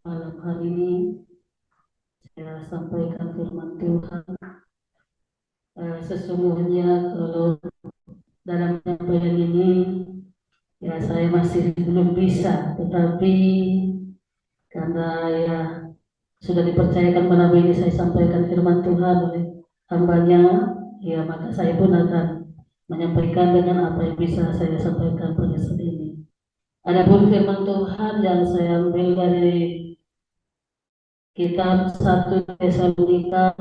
malam hari ini saya sampaikan firman Tuhan. Sesungguhnya kalau dalam penyampaian ini ya saya masih belum bisa, tetapi karena ya sudah dipercayakan malam ini saya sampaikan firman Tuhan oleh hambanya, ya maka saya pun akan menyampaikan dengan apa yang bisa saya sampaikan pada saat ini. Adapun firman Tuhan yang saya ambil dari kitab 1 Tesalonika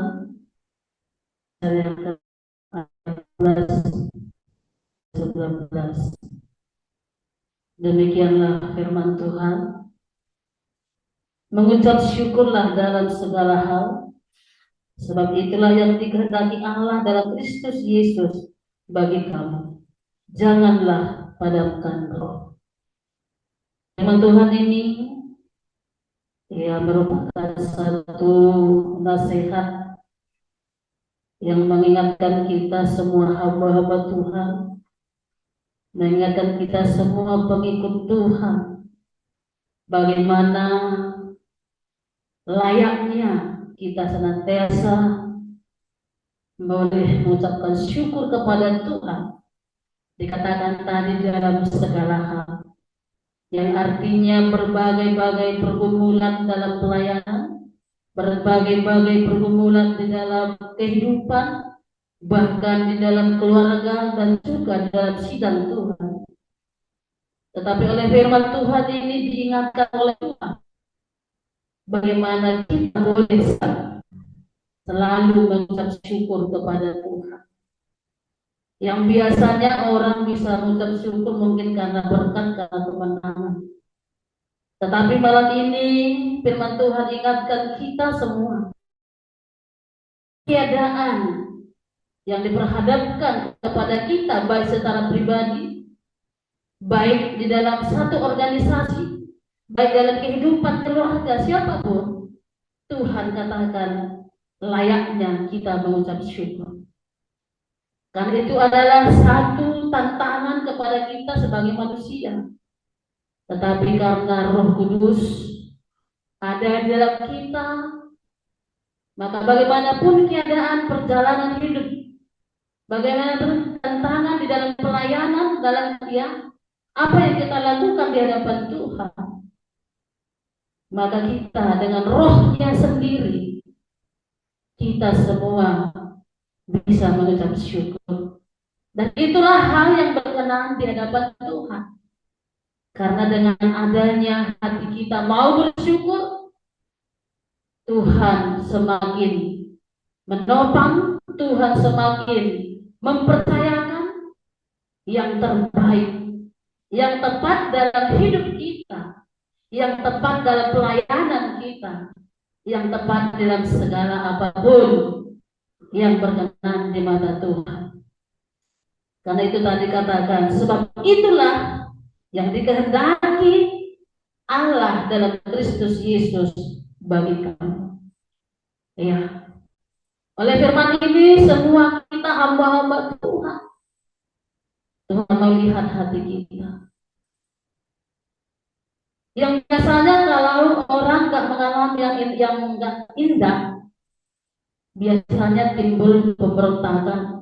ayat 11-19. Demikianlah firman Tuhan. Mengucap syukurlah dalam segala hal, sebab itulah yang dikehendaki Allah dalam Kristus Yesus bagi kamu. Janganlah padamkan roh. Firman Tuhan ini ya merupakan satu nasihat yang mengingatkan kita semua hamba-hamba Tuhan, mengingatkan kita semua pengikut Tuhan, bagaimana layaknya kita senantiasa boleh mengucapkan syukur kepada Tuhan. Dikatakan tadi dalam segala hal, yang artinya berbagai-bagai pergumulan dalam pelayanan, berbagai-bagai pergumulan di dalam kehidupan, bahkan di dalam keluarga dan juga di dalam sidang Tuhan. Tetapi oleh firman Tuhan ini diingatkan oleh Tuhan, bagaimana kita boleh selalu mengucap syukur kepada Tuhan. Yang biasanya orang bisa mengucap syukur mungkin karena berkat, karena kemenangan. Tetapi malam ini firman Tuhan ingatkan kita semua, keadaan yang diperhadapkan kepada kita baik secara pribadi, baik di dalam satu organisasi, baik dalam kehidupan keluarga siapapun, Tuhan katakan layaknya kita mengucap syukur. Karena itu adalah satu tantangan kepada kita sebagai manusia. Tetapi karena Roh Kudus ada di dalam kita, maka bagaimanapun keadaan perjalanan hidup, bagaimana tantangan di dalam pelayanan, dalam apa yang kita lakukan di hadapan Tuhan, maka kita dengan rohnya sendiri, kita semua bisa mengucap syukur. Dan itulah hal yang berkenan di hadapan Tuhan. Karena dengan adanya hati kita mau bersyukur, Tuhan semakin menopang, Tuhan semakin mempercayakan yang terbaik, yang tepat dalam hidup kita, yang tepat dalam pelayanan kita, yang tepat dalam segala apapun yang berkenan di mata Tuhan. Karena itu tadi katakan, sebab itulah yang dikehendaki Allah dalam Kristus Yesus bagi kamu. Ya. Oleh firman ini semua kita hamba-hamba Tuhan. Tuhan melihat hati kita. Yang biasanya kalau orang nggak mengalami yang nggak indah, biasanya timbul pemberontakan,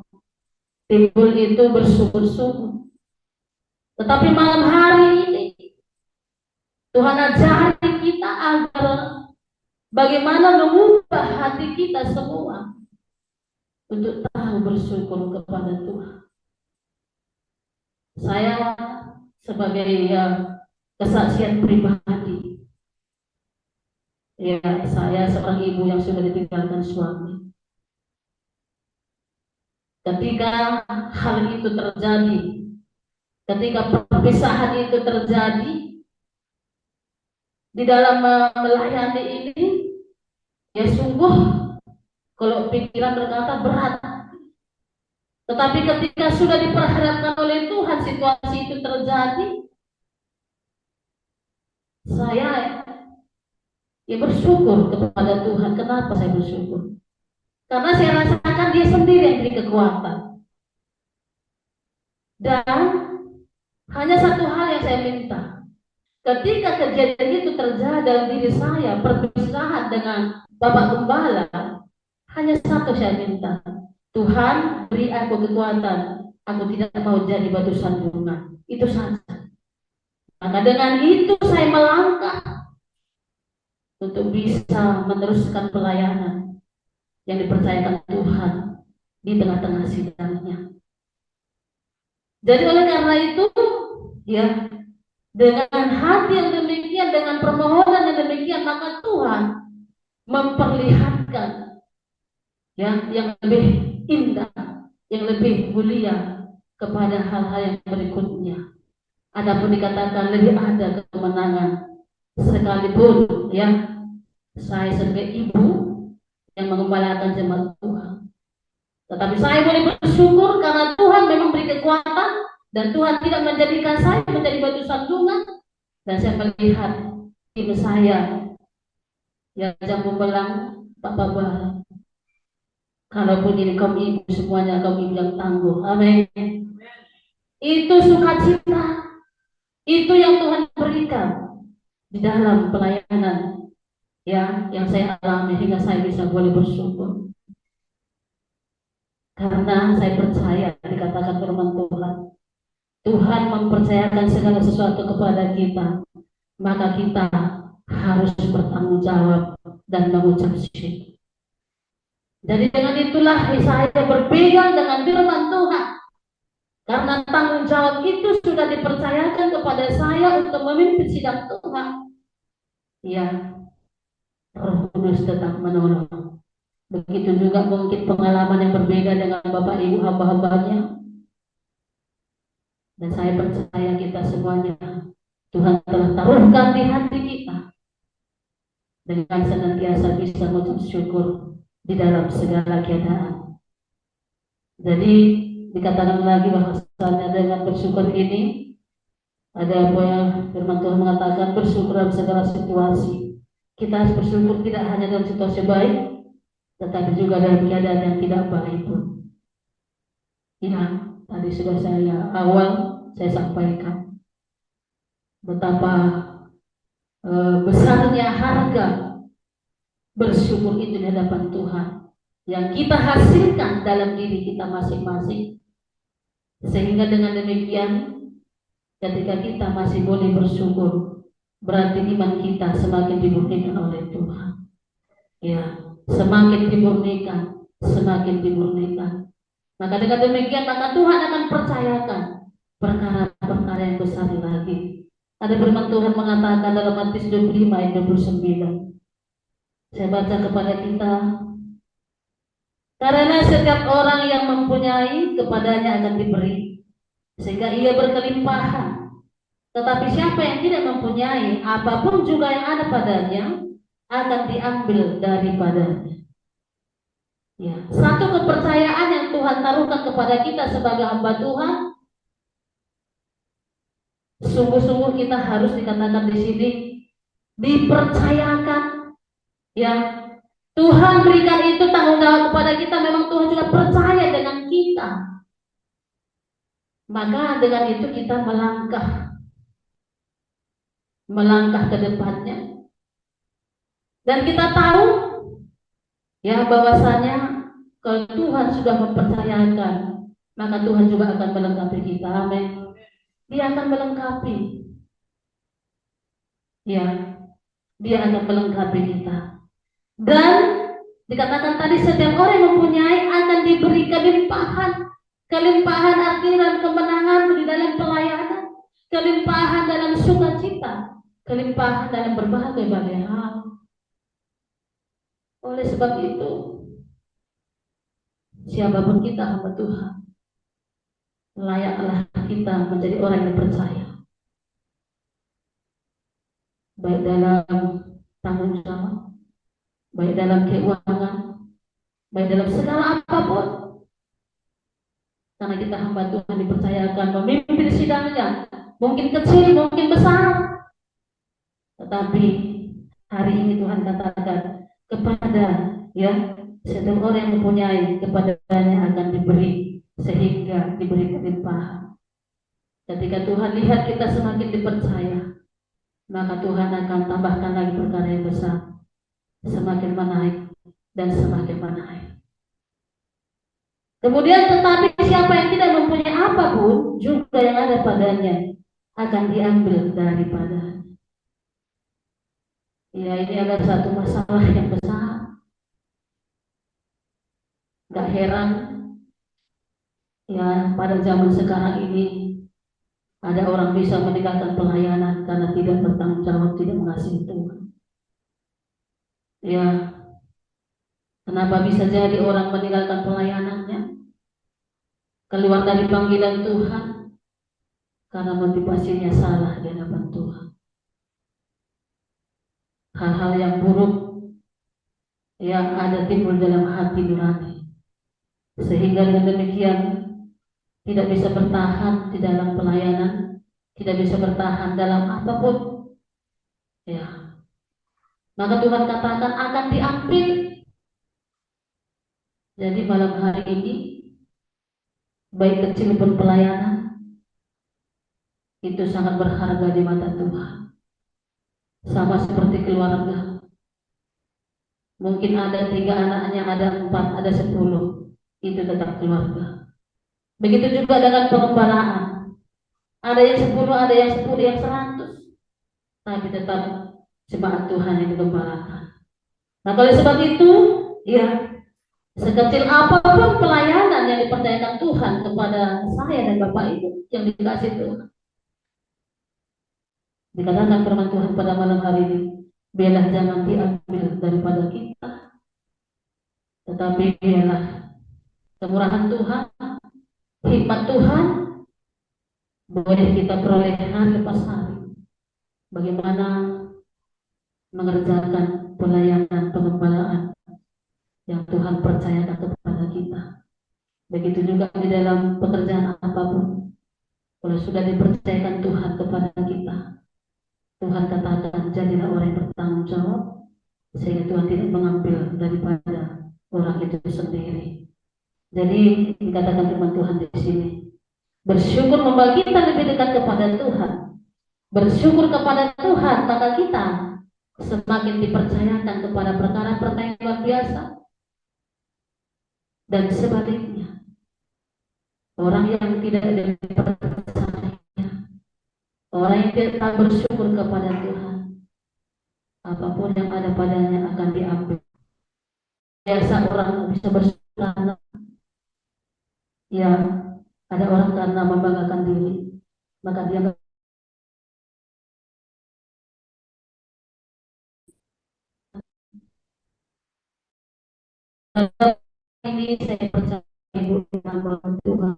timbul itu bersyukur-syukur. Tetapi malam hari ini Tuhan ajari kita agar bagaimana mengubah hati kita semua untuk tahu bersyukur kepada Tuhan. Saya sebagai kesaksian pribadi, ya saya seorang ibu yang sudah ditinggalkan suami. Ketika hal itu terjadi, ketika perpisahan itu terjadi di dalam melayani ini, ya sungguh kalau pikiran berkata berat. Tetapi ketika sudah diperhadapkan oleh Tuhan situasi itu terjadi, saya ya bersyukur kepada Tuhan. Kenapa saya bersyukur? Karena saya rasakan Dia sendiri yang beri kekuatan. Dan hanya satu hal yang saya minta, Ketika kejadian itu terjadi dalam diri saya, perpisahan dengan Bapak Gembala, hanya satu saya minta, Tuhan beri aku kekuatan, aku tidak mau jadi batu sandungan. Itu saja. Maka dengan itu saya melangkah untuk bisa meneruskan pelayanan yang dipercayakan Tuhan di tengah-tengah sidangnya. Jadi oleh karena itu, ya, dengan hati yang demikian, dengan permohonan yang demikian, maka Tuhan memperlihatkan yang lebih indah, yang lebih mulia kepada hal-hal yang berikutnya. Adapun dikatakan lebih ada kemenangan, sekalipun ya saya sebagai ibu yang mengembalakan jemaat Tuhan. Tetapi saya boleh bersyukur karena Tuhan memang beri kekuatan dan Tuhan tidak menjadikan saya menjadi batu sandungan. Dan saya melihat tim saya yang jam membelang Pak Baba. Kalaupun ini kaum ibu semuanya kaum ibu yang tangguh. Amin. Itu sukacita. Itu yang Tuhan berikan di dalam pelayanan ya yang saya alami hingga saya bisa boleh bersyukur. Karena saya percaya dikatakan firman Tuhan. Tuhan mempercayakan segala sesuatu kepada kita, maka kita harus bertanggung jawab dan mengucap syukur. Jadi dengan itulah saya berpegang dengan firman Tuhan. Karena tanggung jawab itu sudah dipercayakan kepada saya untuk memimpin sidang Tuhan. Ya, Roh Kudus tetap menolong. Begitu juga mungkin pengalaman yang berbeda dengan Bapak Ibu hamba-hambanya. Dan saya percaya kita semuanya Tuhan telah taruhkan di hati kita dengan senantiasa bisa mengucap syukur di dalam segala keadaan. Jadi dikatakan lagi bahwasanya dengan bersyukur ini ada apa yang firman Tuhan mengatakan bersyukur dalam segala situasi. Kita harus bersyukur tidak hanya dalam situasi baik, tetapi juga dalam keadaan yang tidak baik pun. Ya, tadi sudah saya sampaikan betapa besarnya harga bersyukur itu di hadapan Tuhan yang kita hasilkan dalam diri kita masing-masing, sehingga dengan demikian ketika kita masih boleh bersyukur berarti iman kita semakin dimurnikan oleh Tuhan. Ya, semakin dimurnikan, semakin dimurnikan. Maka dengan demikian maka Tuhan akan percayakan perkara-perkara yang besar lagi. Ada firman Tuhan mengatakan dalam Matius 25 ayat 29. Saya baca kepada kita. Karena setiap orang yang mempunyai kepadanya akan diberi, sehingga ia berkelimpahan. Tetapi siapa yang tidak mempunyai, apapun juga yang ada padanya akan diambil daripadanya. Ya, satu kepercayaan yang Tuhan taruhkan kepada kita sebagai hamba Tuhan. Sungguh-sungguh kita harus dikatakan di sini dipercayakan. Ya, Tuhan berikan itu tanggung jawab kepada kita. Memang Tuhan juga percaya dengan kita. Maka dengan itu kita melangkah ke depannya. Dan kita tahu ya bahwasanya kalau Tuhan sudah mempercayakan, maka Tuhan juga akan melengkapi kita. Amin. Dia akan melengkapi. Ya, dia akan melengkapi kita. Dan dikatakan tadi setiap orang yang mempunyai akan diberi kelimpahan. Kelimpahan artinya kemenangan di dalam pelayanan, kelimpahan dalam sukacita, kelimpahan dalam berbagai hal. Oleh sebab itu, siapapun kita hamba Tuhan, layaklah kita menjadi orang yang percaya, baik dalam tanggung jawab, baik dalam keuangan, baik dalam segala apapun. Karena kita hamba Tuhan dipercayakan memimpin sidangnya, mungkin kecil, mungkin besar, tetapi hari ini Tuhan katakan kepada ya setiap orang yang mempunyai kepadanya akan diberi, sehingga diberi kelimpahan. Ketika Tuhan lihat kita semakin dipercaya, maka Tuhan akan tambahkan lagi perkara yang besar, semakin menaik dan semakin menaik. Kemudian tetapi siapa yang tidak mempunyai apapun, juga yang ada padanya akan diambil daripada. Ya, ini adalah satu masalah yang besar. Gak heran ya pada zaman sekarang ini ada orang bisa meninggalkan pelayanan karena tidak bertanggung jawab, tidak mengasihi Tuhan. Ya, kenapa bisa jadi orang meninggalkan pelayanannya, keluar dari panggilan Tuhan? Karena motivasinya salah di hadapan Tuhan. Hal-hal yang buruk yang ada timbul dalam hati nurani, sehingga dengan demikian tidak bisa bertahan di dalam pelayanan, tidak bisa bertahan dalam apapun. Ya, maka Tuhan katakan akan diambil. Jadi malam hari ini, baik kecil pun pelayanan itu sangat berharga di mata Tuhan. Sama seperti keluarga, mungkin ada 3 anaknya, ada 4, ada 10, itu tetap keluarga. Begitu juga dengan pengembalaan, ada yang 10, ada yang 10, yang 100, tapi tetap jemaat Tuhan yang digembalakan. Nah, oleh sebab itu, ya, sekecil apapun pelayanan yang dipercayakan Tuhan kepada saya dan Bapak Ibu yang dikasih Tuhan, dikatakan firman Tuhan pada malam hari ini, biarlah jangan diambil daripada kita, tetapi biarlah kemurahan Tuhan, hikmat Tuhan, boleh kita peroleh hari lepas hari. Bagaimana mengerjakan pelayanan pengembalaan yang Tuhan percayakan kepada kita. Begitu juga di dalam pekerjaan apapun, kalau sudah dipercayakan Tuhan kepada kita, Tuhan katakan jadilah orang yang bertanggung jawab, sehingga Tuhan tidak mengambil daripada orang itu sendiri. Jadi dikatakan firman Tuhan di sini, bersyukur membawa kita lebih dekat kepada Tuhan, bersyukur kepada Tuhan, maka kita semakin dipercayakan kepada perkara-perkara yang luar biasa. Dan sebaliknya, orang yang tidak dipercaya, orang yang tidak bersyukur kepada Tuhan, apapun yang ada padanya akan diambil. Biasa orang bisa bersyukur, ya, ada orang karena membanggakan diri, maka dia ini saya percaya Ibu dengan Tuhan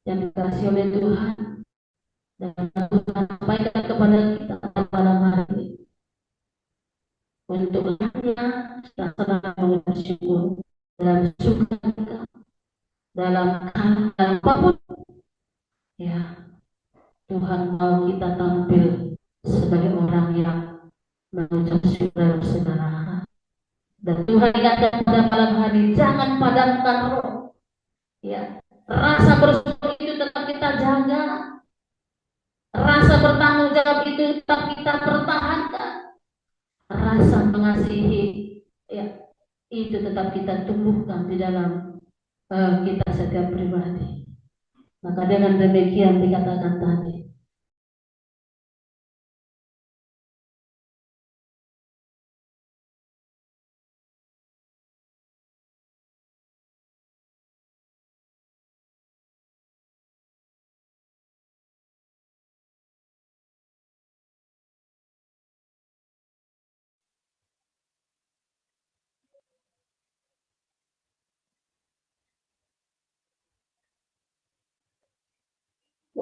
yang dikasih oleh Tuhan, dan Tuhan sampaikan kepada kita pada hari ini untuk hanya kita selalu bersyukur dalam suka dalam apapun, ya, Tuhan mau kita tampil sebagai orang yang mengucap syukur dalam segala hal. Dan Tuhan ingatkan pada malam hari, jangan padamkan roh. Ya, rasa bersyukur itu tetap kita jaga, rasa bertanggung jawab itu tetap kita pertahankan, rasa mengasihi, ya, itu tetap kita tumbuhkan di dalam kita setiap pribadi. Maka dengan demikian dikatakan tadi,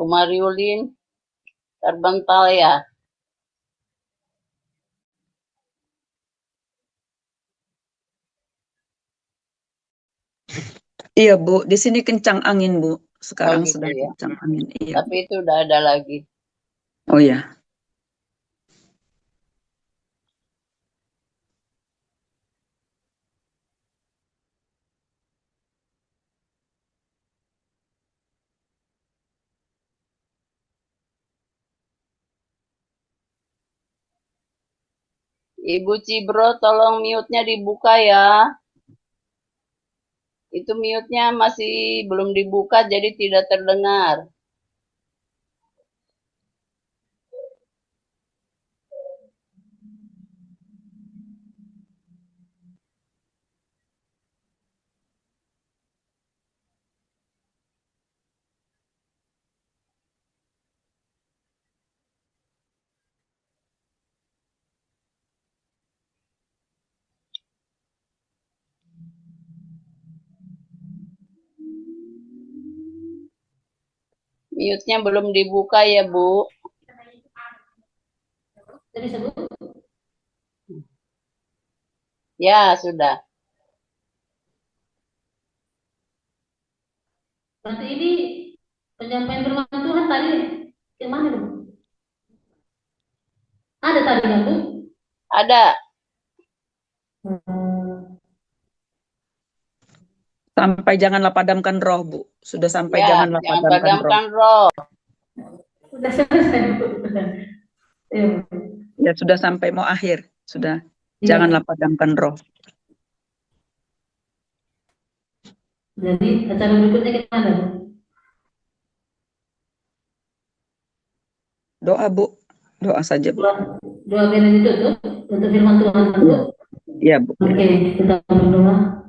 Mariulin, Tarbantaya. Iya Bu, di sini kencang angin Bu. Sekarang gitu sedang ya. kencang angin. Iya. Tapi itu udah ada lagi. Oh ya. Ibu Cibro, tolong mute-nya dibuka ya. Itu mute-nya masih belum dibuka, jadi tidak terdengar. Mute-nya belum dibuka ya, Bu. Jadi sebut Ya, sudah. berarti ini penyampaian firman Tuhan tadi yang mana, Bu? Ada tadi kan, Bu? Ada. Sampai janganlah padamkan roh, Bu. Sudah sampai Ya, janganlah jangan padamkan roh. padamkan roh. Sudah selesai, Bu. Iya, Bu. Ya, sudah sampai mau akhir. Sudah. Iya. Janganlah padamkan roh. Jadi acara berikutnya kita ada, Bu? Doa, Bu. Doa saja, Bu. Doa biar ditutup untuk firman Tuhan, Bu. Ya, Bu. Oke, kita berdoa.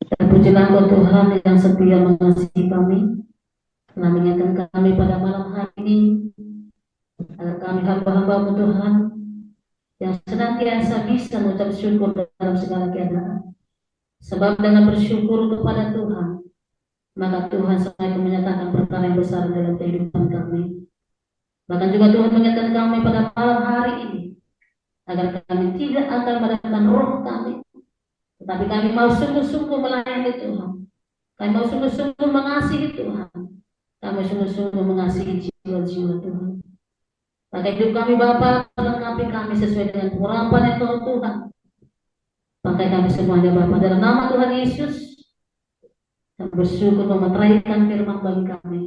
Dan pujilah Engkau Tuhan yang setia mengasihi kami, telah mengingatkan kami pada malam hari ini, agar kami hamba-hamba-Mu Tuhan, yang senantiasa bisa mengucap syukur dalam segala keadaan. Sebab dengan bersyukur kepada Tuhan, maka Tuhan semakin menyatakan perkara yang besar dalam kehidupan kami. Bahkan juga Tuhan mengingatkan kami pada malam hari ini, agar kami tidak akan mendatangkan roh kami, tetapi kami mau sungguh-sungguh melayani Tuhan. Kami mau sungguh-sungguh mengasihi Tuhan. Kami sungguh-sungguh mengasihi jiwa-jiwa Tuhan. Maka hidup kami Bapa, lengkapi kami sesuai dengan pengharapan yang Tuhan. Pakai kami semuanya Bapa dalam nama Tuhan Yesus. Dan bersyukur memeteraikan firman bagi kami.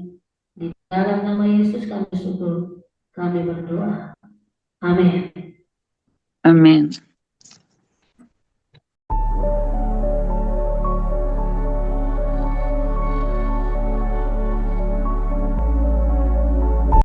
Di dalam nama Yesus kami syukur. Kami berdoa. Amin. Amin.